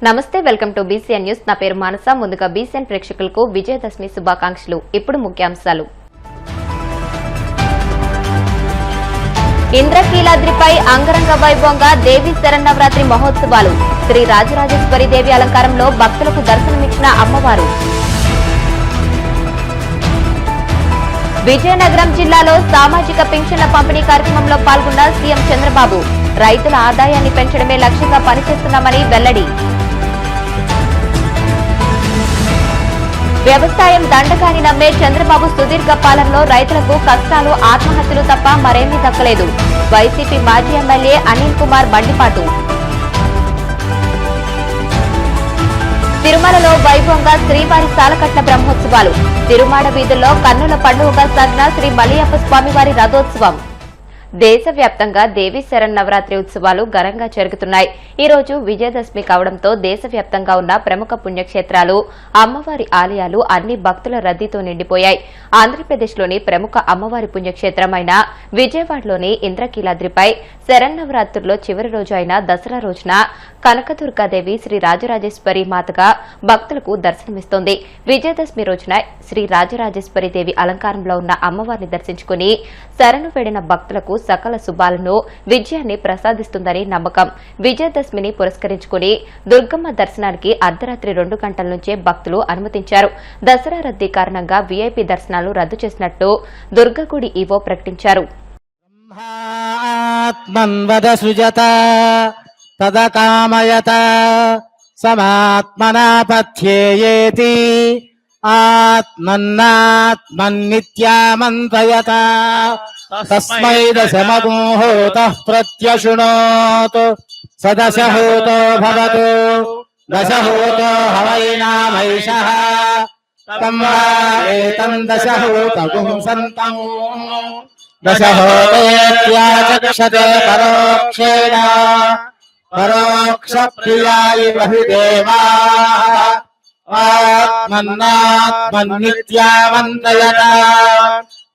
నమస్తే, welcome to BCN news. నా పేరు మానస. ముందుగా బీసీఎన్ ప్రేక్షకులకు విజయదశమి శుభాకాంక్షలు. ఇప్పుడు ముఖ్యాంశాలు. ఇంద్రకీలాద్రిపై అంగరంగ వైభవంగా దేవి శరన్నవరాత్రి మహోత్సవాలు. శ్రీ రాజరాజేశ్వరి దేవి అలంకారంలో భక్తులకు దర్శనమిచ్చిన అమ్మవారు. విజయనగరం జిల్లాలో సామాజిక పింఛన్ల పంపిణీ కార్యక్రమంలో పాల్గొన్న సీఎం చంద్రబాబు. రైతుల ఆదాయాన్ని పెంచడమే లక్ష్యంగా పనిచేస్తున్నామని వెల్లడి. వ్యవసాయం దండకాన్ని నమ్మే చంద్రబాబు సుదీర్ఘ పాలనలో రైతులకు కష్టాలు, ఆత్మహత్యలు తప్ప మరేమీ దక్కలేదు. వైసీపీ మాజీ ఎమ్మెల్యే అనిల్ కుమార్ మండిపాటు. తిరుమలలో వైభవంగా శ్రీవారి సాలకట్ల బ్రహ్మోత్సవాలు. తిరుమాడ వీధుల్లో కన్నుల పండుగగా సాగిన శ్రీ మలయప్ప స్వామివారి రథోత్సవం. దేశవ్యాప్తంగా దేవీ శరన్నవరాత్రి ఉత్సవాలు ఘనంగా జరుగుతున్నాయి. ఈ రోజు విజయదశమి కావడంతో దేశవ్యాప్తంగా ఉన్న ప్రముఖ పుణ్యక్షేత్రాలు, అమ్మవారి ఆలయాలు అన్ని భక్తుల రద్దీతో నిండిపోయాయి. ఆంధ్రప్రదేశ్లోని ప్రముఖ అమ్మవారి పుణ్యక్షేత్రమైన విజయవాడలోని ఇంద్రకీలాద్రిపై శరన్నవరాత్రుల్లో చివరి రోజు అయిన దసరా రోజున కనకదుర్గాదేవి శ్రీ రాజరాజేశ్వరి మాతగా భక్తులకు దర్శనమిస్తోంది. విజయదశమి రోజున శ్రీ రాజరాజేశ్వరి దేవి అలంకారంలో ఉన్న అమ్మవారిని దర్శించుకుని శరణు వేడిన భక్తులకు సకల శుభాలను, విజయాన్ని ప్రసాదిస్తుందని నమ్మకం. విజయదశమిని పురస్కరించుకుని దుర్గమ్మ దర్శనానికి అర్ధరాత్రి 2 గంటల నుంచే భక్తులు అనుమతించారు. దసరా రద్దీ కారణంగా వీఐపీ దర్శనాలు రద్దు చేసినట్టు దుర్గగుడి ఈవో ప్రకటించారు. తదకామయత సమాత్మనా పథ్యేయేతి ఆత్మన్నాత్మన్నిత్యామంతయత తస్మై దశమహూతః ప్రత్యశృణోతు సదశహూతో భవతు దశహూతో హవైనామైషః తం వా ఏతం దశహూతగుం సంతం దశహూతేత్యాచక్షతే పరోక్షేణ పరోక్ష ప్రియాయ బహి దేవాః ఆత్మన్నాత్మన్నిత్యావంతయత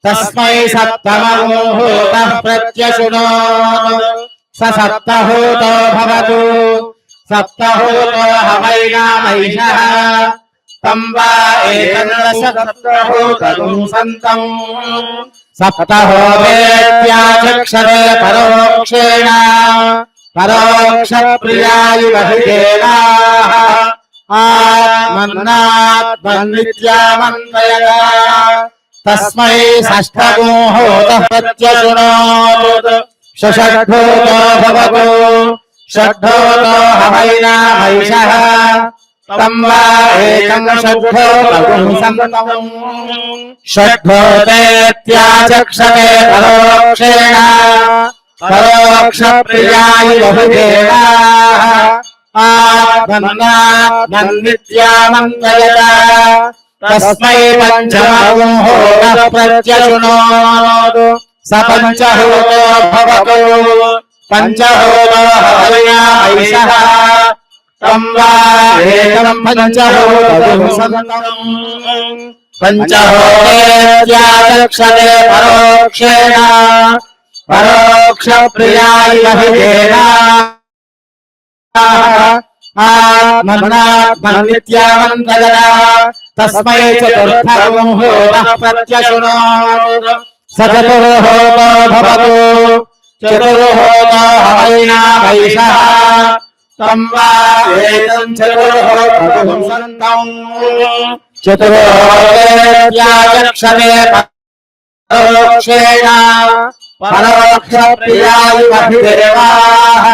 తస్మై సప్తమహూతః ప్రత్యశృణోతు స సప్తహూతో భవతు సప్తహూతో హవైనామైషః తం వా ఏతదశ సప్తహూతగుం సంతం సప్తహోతేత్యాచక్షతే పరోక్షేణ పరోక్ష ప్రియాయ బహి దేవాః ఆత్మన్నాత్మన్నిత్యావంతయత తస్మై షష్ఠమహూతః ప్రత్యశృణోతు షష్ఠూతో భవతు షష్ఠూతో హవైనామైషః తం వా ఏకం షష్ఠూతగుం సంతం షష్ఠూతేత్యాచక్షతే పరోక్షేణ పరోక్ష ప్రియాయ బహి దేవాః ఆత్మన్నాత్మన్నిత్యావంతయత తస్మై పంచమహూతః ప్రత్యశృణోతు స పంచహూతో భవతు పంచహూతో హవైనామైషః తం వా ఏకం పంచహూతగుం సంతం పంచహూతేత్యాచక్షతే పరోక్షేణ పరోక్ష ప్రియాయ బహి దేవాః ఆత్మన్నాత్మన్నిత్యావంతయత తస్మై చతుర్థమహూతః ప్రత్యశృణోతు స చతుర్హూతో భవతు చతుర్హూతో హవైనామైషః తం వా ఏతం చతుర్హూతగుం సంతం చతుర్హూతేత్యాచక్షతే పరోక్షేణ పరోక్ష ప్రియాయ బహి దేవాః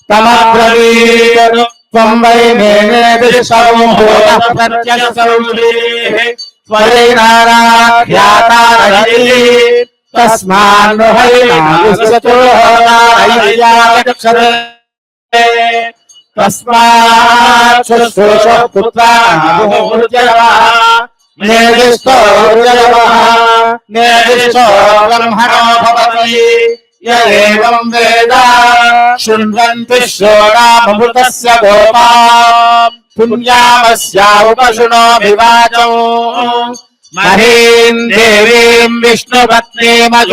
తమబ్రవీత్ త్వం వై మే విశ్వమహూతః ప్రత్యశృణోతి స్వరేణారాధ్యాతారయతి తస్మాన్ను హైనాగుశ్చతుర్హోతారయ్యాచక్షతే తస్మాత్ శుశ్రూష పుత్రాః నిర్దిష్టో నిర్దిష్టో బ్రహ్మణో భవతి య ఏవం వేద శృణ్వంతి శ్రోణామృతస్య గోపాం పుణ్యామస్యా ఉపశృణోభివాచం మహీం దేవీం విష్ణుపత్నీమజూర్యాం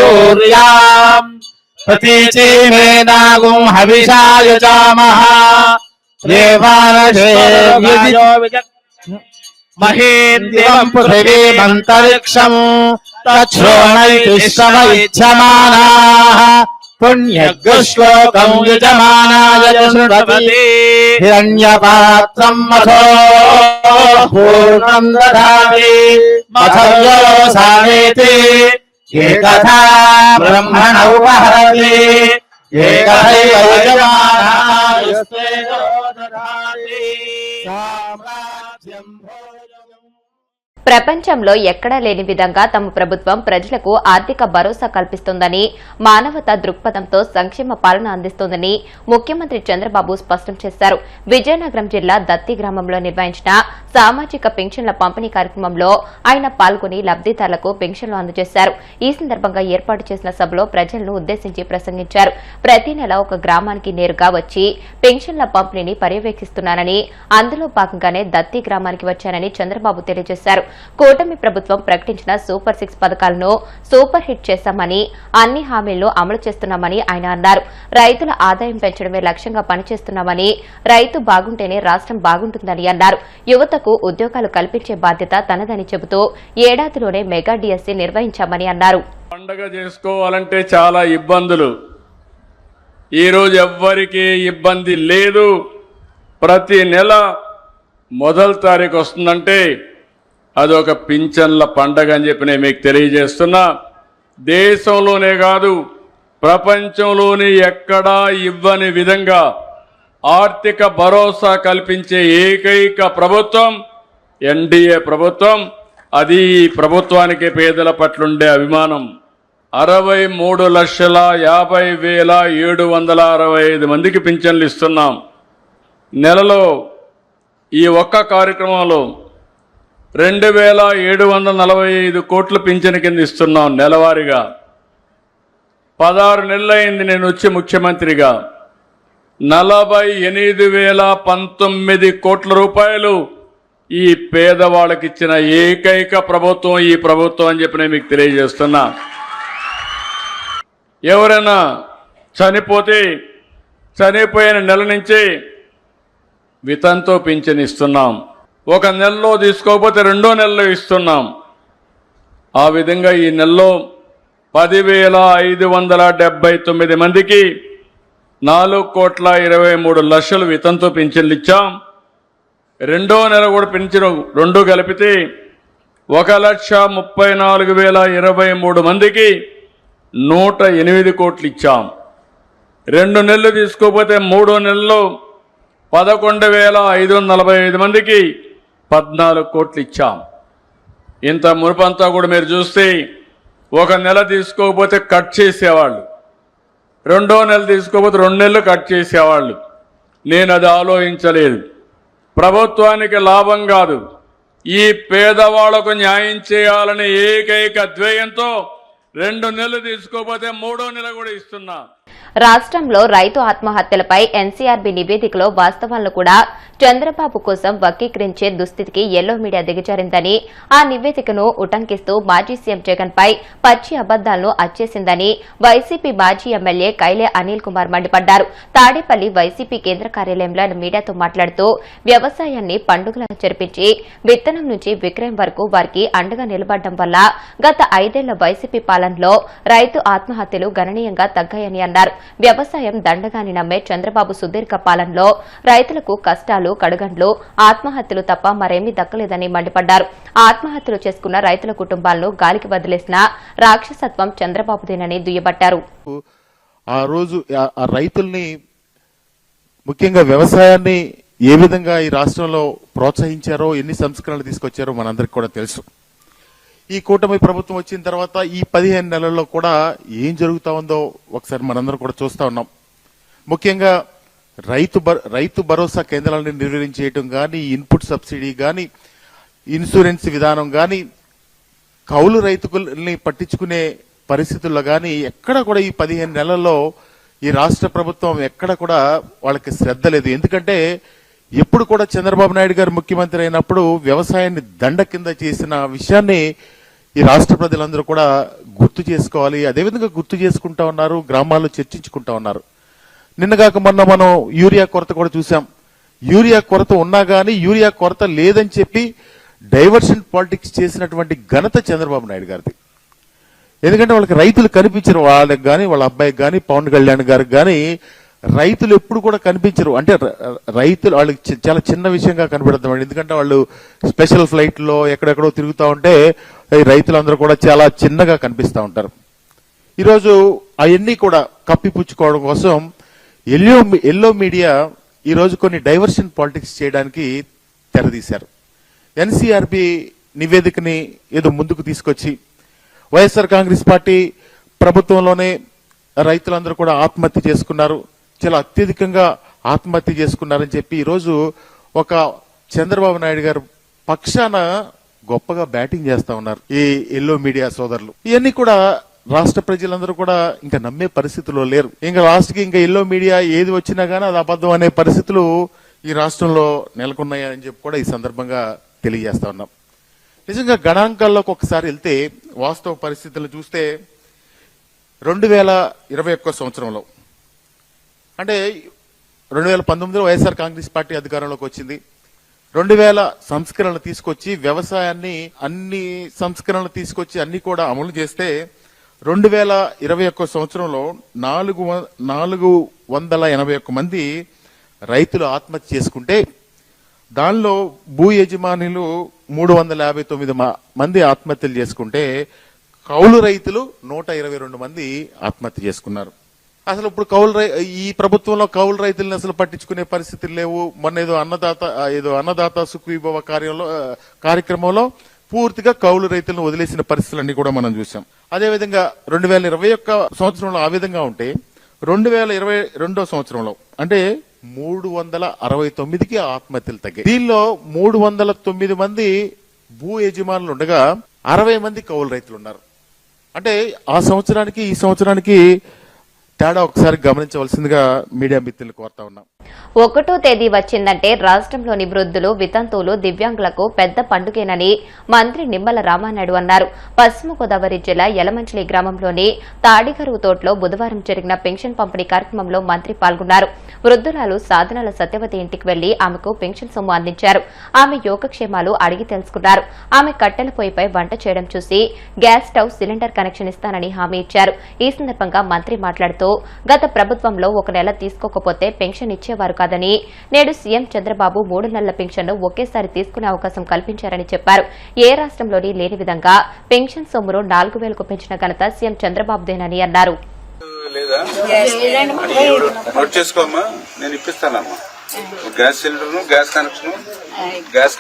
ప్రతీచీమేనాగుం హవిషా యుజామః మహేంద్రం పృథివీమంతరిక్షం తచ్ఛ్రోణైతి శ్రవయిచ్ఛమానాః పుణ్యగ్శ్లోకం యజమానాయ శృణ్వతి హిరణ్యపాత్రం మథో పూర్ణం దదాతి మథవ్యోసానేతి ఏకథా బ్రహ్మణ ఉపహరతి ఏకథైవ యజమానాయ స్వేదో దదాతి సామ్రాజ్యం భోజనం. ప్రపంచంలో ఎక్కడా లేని విధంగా తమ ప్రభుత్వం ప్రజలకు ఆర్థిక భరోసా కల్పిస్తోందని, మానవతా దృక్పథంతో సంక్షేమ పాలన అందిస్తోందని ముఖ్యమంత్రి చంద్రబాబు స్పష్టం చేశారు. విజయనగరం జిల్లా దత్తి గ్రామంలో నిర్వహించిన సామాజిక పెన్షన్ల పంపిణీ కార్యక్రమంలో ఆయన పాల్గొని లబ్దిదారులకు పెన్షన్లు అందజేశారు. ఈ సందర్భంగా ఏర్పాటు చేసిన సభలో ప్రజలను ఉద్దేశించి ప్రసంగించారు. ప్రతి నెల ఒక గ్రామానికి నేరుగా వచ్చి పెన్షన్ల పంపిణీని పర్యవేక్షిస్తున్నానని, అందులో భాగంగానే దత్తి గ్రామానికి వచ్చానని చంద్రబాబు తెలియజేశారు. కూటమి ప్రభుత్వం ప్రకటించిన సూపర్ 6 పథకాలను సూపర్ హిట్ చేశామని, అన్ని హామీలను అమలు చేస్తున్నామని ఆయన అన్నారు. రైతుల ఆదాయం పెంచడమే లక్ష్యంగా పనిచేస్తున్నామని, రైతు బాగుంటేనే రాష్ట్రం బాగుంటుందని అన్నారు. యువతకు ఉద్యోగాలు కల్పించే బాధ్యత తనదని చెబుతూ ఏడాదిలోనే మెగా డిఎస్సీ నిర్వహించామని అన్నారు. పండగ చేసుకోవాలంటే చాలా ఇబ్బందులు. ఈరోజు ఎవ్వరికీ ఇబ్బంది లేదు. ప్రతి నెల మొదటి తారీఖు వస్తుందంటే అదొక పింఛన్ల పండగ అని చెప్పి నేను మీకు తెలియజేస్తున్నా. దేశంలోనే కాదు ప్రపంచంలోని ఎక్కడా ఇవ్వని విధంగా ఆర్థిక భరోసా కల్పించే ఏకైక ప్రభుత్వం ఎన్డీఏ ప్రభుత్వం. అది ఈ ప్రభుత్వానికి పేదల పట్లుండే అభిమానం. 63,50,765 మందికి పింఛన్లు ఇస్తున్నాం. నెలలో ఈ ఒక్క కార్యక్రమంలో 2,745 కోట్ల పింఛన్ కింద ఇస్తున్నాం నెలవారీగా. 16 నెలలైంది నేను వచ్చి ముఖ్యమంత్రిగా. 48,019 కోట్ల రూపాయలు ఈ పేదవాళ్ళకి ఇచ్చిన ఏకైక ప్రభుత్వం ఈ ప్రభుత్వం అని చెప్పి నేను మీకు తెలియజేస్తున్నా. ఎవరైనా చనిపోతే చనిపోయిన నెల నుంచి వితంతో పింఛన్ ఇస్తున్నాం. ఒక నెలలో తీసుకోకపోతే 2వ నెలలో ఇస్తున్నాం. ఆ విధంగా ఈ నెలలో 10,579 మందికి 4,23,00,000 వితంతో పింఛన్లు ఇచ్చాం. 2వ నెల కూడా పింఛను 2 కలిపితే 1,34,023 మందికి 108 కోట్లు ఇచ్చాం. 2 నెలలు తీసుకోకపోతే 3వ నెలలో 11,545 మందికి 14 కోట్లు ఇచ్చాం. ఇంత మునుపంతా కూడా మీరు చూస్తే ఒక నెల తీసుకోకపోతే కట్ చేసేవాళ్ళు, 2వ నెల తీసుకోకపోతే 2 నెలలు కట్ చేసేవాళ్ళు. నేను అది ఆలోచించలేదు. ప్రభుత్వానికి లాభం కాదు, ఈ పేదవాళ్లకు న్యాయం చేయాలని ఏకైక ధ్యేయంతో 2 నెలలు తీసుకోకపోతే 3వ నెల కూడా ఇస్తున్నా. రాష్ట్రంలో రైతు ఆత్మహత్యలపై ఎన్సీఆర్బీ నివేదికలో వాస్తవాలను కూడా చంద్రబాబు కోసం వక్రీకరించే దుస్థితికి ఎల్లో మీడియా దిగజారిందని, ఆ నివేదికను ఉటంకిస్తూ మాజీ సీఎం జగన్ పై పచ్చి అబద్దాలను అచ్చేసిందని వైసీపీ మాజీ ఎమ్మెల్యే కైలే అనిల్ కుమార్ మండిపడ్డారు. తాడేపల్లి వైసీపీ కేంద్ర కార్యాలయంలో మీడియాతో మాట్లాడుతూ వ్యవసాయాన్ని పండుగలా జరిపించి విత్తనం నుంచి విక్రయం వరకు వారికి అండగా నిలబడడం వల్ల గత 5 ఏళ్ల వైసీపీ పాలనలో రైతు ఆత్మహత్యలు గణనీయంగా తగ్గాయని అన్నారు. వ్యవసాయం దండగాని నమ్మే చంద్రబాబు సుదీర్ఘ పాలనలో రైతులకు కష్టాలు, కడుగండ్లు, ఆత్మహత్యలు తప్ప మరేమీ దక్కలేదని మండిపడ్డారు. ఆత్మహత్యలు చేసుకున్న రైతుల కుటుంబాలను గాలికి వదిలేసిన రాక్షసత్వం చంద్రబాబుదేనని దుయ్యబట్టారు. ఆ రోజు ఆ రైతుల్ని, ముఖ్యంగా వ్యవసాయాన్ని ఏ విధంగా ఈ రాష్ట్రంలో ప్రోత్సహించారో, ఎన్ని సంస్కరణలు తీసుకొచ్చారో మనందరికీ కూడా తెలుసు. ఈ కూటమి ప్రభుత్వం వచ్చిన తర్వాత ఈ 15 నెలల్లో కూడా ఏం జరుగుతా ఉందో ఒకసారి మనందరం కూడా చూస్తా ఉన్నాం. ముఖ్యంగా రైతు భరోసా కేంద్రాలను నిర్వహించేయటం కానీ, ఇన్పుట్ సబ్సిడీ కానీ, ఇన్సూరెన్స్ విధానం కానీ, కౌలు రైతుల్ని పట్టించుకునే పరిస్థితుల్లో కానీ ఎక్కడ కూడా ఈ 15 నెలల్లో ఈ రాష్ట్ర ప్రభుత్వం ఎక్కడ కూడా వాళ్ళకి శ్రద్ధ లేదు. ఎందుకంటే ఎప్పుడు కూడా చంద్రబాబు నాయుడు గారు ముఖ్యమంత్రి అయినప్పుడు వ్యవసాయాన్ని దండ కింద చేసిన విషయాన్ని ఈ రాష్ట్ర ప్రజలందరూ కూడా గుర్తు చేసుకోవాలి. అదేవిధంగా గుర్తు చేసుకుంటా ఉన్నారు, గ్రామాల్లో చర్చించుకుంటా ఉన్నారు. నిన్నగాక మొన్న మనం యూరియా కొరత కూడా చూసాం. యూరియా కొరత ఉన్నా గానీ యూరియా కొరత లేదని చెప్పి డైవర్షన్ పాలిటిక్స్ చేసినటువంటి ఘనత చంద్రబాబు నాయుడు గారిది. ఎందుకంటే వాళ్ళకి రైతులు కనిపించరు, వాళ్ళకి కానీ వాళ్ళ అబ్బాయికి కానీ పవన్ కళ్యాణ్ గారికి కానీ రైతులు ఎప్పుడు కూడా కనిపించరు. అంటే రైతులు వాళ్ళకి చాలా చిన్న విషయంగా కనబడుతుంది. ఎందుకంటే వాళ్ళు స్పెషల్ ఫ్లైట్లో ఎక్కడెక్కడో తిరుగుతూ ఉంటే రైతులందరూ కూడా చాలా చిన్నగా కనిపిస్తూ ఉంటారు. ఈరోజు అవన్నీ కూడా కప్పిపుచ్చుకోవడం కోసం ఎల్లో మీడియా ఈరోజు కొన్ని డైవర్షన్ పాలిటిక్స్ చేయడానికి తెరదీశారు. ఎన్సీఆర్బీ నివేదికని ఏదో ముందుకు తీసుకొచ్చి వైఎస్ఆర్ కాంగ్రెస్ పార్టీ ప్రభుత్వంలోనే రైతులందరూ కూడా ఆత్మహత్య చేసుకున్నారు, చాలా అత్యధికంగా ఆత్మహత్య చేసుకున్నారని చెప్పి ఈరోజు ఒక చంద్రబాబు నాయుడు గారు పక్షాన గొప్పగా బ్యాటింగ్ చేస్తా ఉన్నారు ఈ ఎల్లో మీడియా సోదరులు. ఇవన్నీ కూడా రాష్ట్ర ప్రజలందరూ కూడా ఇంకా నమ్మే పరిస్థితుల్లో లేరు. ఇంకా లాస్ట్ కి ఇంకా ఎల్లో మీడియా ఏది వచ్చినా గానీ అది అబద్ధం అనే పరిస్థితులు ఈ రాష్ట్రంలో నెలకొన్నాయని చెప్పి కూడా ఈ సందర్భంగా తెలియజేస్తా ఉన్నాం. నిజంగా గణాంకాల్లోకి ఒకసారి వెళ్తే వాస్తవ పరిస్థితులను చూస్తే 2021 సంవత్సరంలో అంటే 2019లో వైఎస్ఆర్ కాంగ్రెస్ పార్టీ అధికారంలోకి వచ్చింది. 2000 సంస్కరణలు తీసుకొచ్చి వ్యవసాయాన్ని అన్ని సంస్కరణలు తీసుకొచ్చి అన్ని కూడా అమలు చేస్తే 2021 సంవత్సరంలో 481 మంది రైతులు ఆత్మహత్య చేసుకుంటే దానిలో భూ యజమానులు 359 మంది ఆత్మహత్యలు చేసుకుంటే కౌలు రైతులు 122 మంది ఆత్మహత్య చేసుకున్నారు. అసలు ఇప్పుడు ఈ ప్రభుత్వంలో కౌలు రైతులను అసలు పట్టించుకునే పరిస్థితులు లేవు. మొన్న ఏదో అన్నదాత సుఖీభవ కార్యక్రమంలో పూర్తిగా కౌలు రైతులను వదిలేసిన పరిస్థితులన్నీ కూడా మనం చూసాం. అదేవిధంగా 2021 సంవత్సరంలో ఆ విధంగా ఉంటే 2022 సంవత్సరంలో అంటే 369కి ఆత్మహత్యలు తగ్గాయి. దీనిలో 309 మంది భూ యజమానులు ఉండగా 60 మంది కౌలు రైతులు ఉన్నారు. అంటే ఆ సంవత్సరానికి ఈ సంవత్సరానికి తేడా ఒకసారి గమనించవలసిందిగా మీడియా మిత్రులు కోరుతా ఉన్నాం. 1వ తేదీ వచ్చిందంటే రాష్ట్రంలోని వృద్ధులు, వితంతువులు, దివ్యాంగులకు పెద్ద పండుగేనని మంత్రి నిమ్మల రామానాయుడు అన్నారు. పశ్చిమ గోదావరి జిల్లా యలమంచిలి గ్రామంలోని తాడిగరువు తోటలో బుధవారం జరిగిన పెన్షన్ పంపిణీ కార్యక్రమంలో మంత్రి పాల్గొన్నారు. వృద్ధురాలు సాధనాల సత్యవతి ఇంటికి వెళ్లి ఆమెకు పెన్షన్ సొమ్ము అందించారు. ఆమె యోగక్షేమాలు అడిగి తెలుసుకున్నారు. ఆమె కట్టెల పొయ్యిపై వంట చేయడం చూసి గ్యాస్ స్టవ్, సిలిండర్ కనెక్షన్ ఇస్తానని హామీ ఇచ్చారు. ఈ సందర్భంగా మంత్రి మాట్లాడుతూ గత ప్రభుత్వంలో 1 నెల తీసుకోకపోతే పెన్షన్ ఇచ్చేవారు కాదని, నేడు సీఎం చంద్రబాబు 3 నెలల పెన్షన్ను ఒకేసారి తీసుకునే అవకాశం కల్పించారని చెప్పారు. ఏ రాష్ట్రంలోని లేని విధంగా పెన్షన్ సొమ్మును 4,000కు పెంచిన ఘనత సీఎం చంద్రబాబుదేనని అన్నారు. నోట్ చేసుకోమ్మా, నేను ఇప్పిస్తానమ్మా. Gas cylinder, gas connection, gas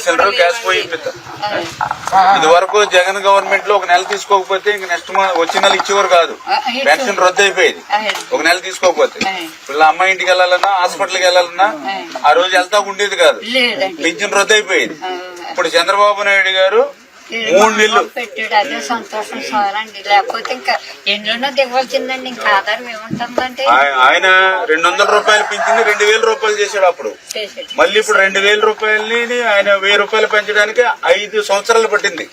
cylinder, gas పోయి ఇప్పిస్తాను. ఇది వరకు జగన్ గవర్నమెంట్ లో 1 నెల తీసుకోకపోతే ఇంక నెక్స్ట్ వచ్చే నెల ఇచ్చేవారు కాదు. పెన్షన్ రద్దు అయిపోయేది 1 నెల తీసుకోకపోతే. వీళ్ళ అమ్మాయి ఇంటికి వెళ్ళాలన్నా, హాస్పిటల్కి వెళ్ళాలన్నా ఆ రోజు వెళ్తా ఉండేది కాదు, పెన్షన్ రద్దు అయిపోయేది. ఇప్పుడు చంద్రబాబు నాయుడు గారు 3 నెలలు పెట్టాడు. అదే సంతోషం సార్ అండి, లేకపోతే ఇంకా ఎన్నో దిగవలసిందండి. ఇంకా ఆధారం ఏముంటుందంటే ఆయన 200 రూపాయలు పెంచింది 2,000 రూపాయలు చేశాడు అప్పుడు. మళ్ళీ ఇప్పుడు 2,000 రూపాయలని ఆయన 1,000 రూపాయలు పెంచడానికి 5 సంవత్సరాలు పట్టింది.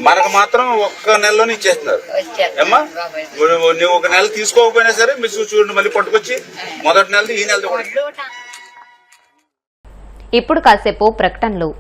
మనకు మాత్రం 1 నెలలోనే ఇచ్చేస్తున్నారు. ఏమ్మా, నువ్వు 1 నెల తీసుకోకపోయినా సరే మీరు చూడండి, మళ్ళీ పట్టుకొచ్చి మొదటి నెలది ఈ నెలది. ఇప్పుడు కాసేపు ప్రకటనలు.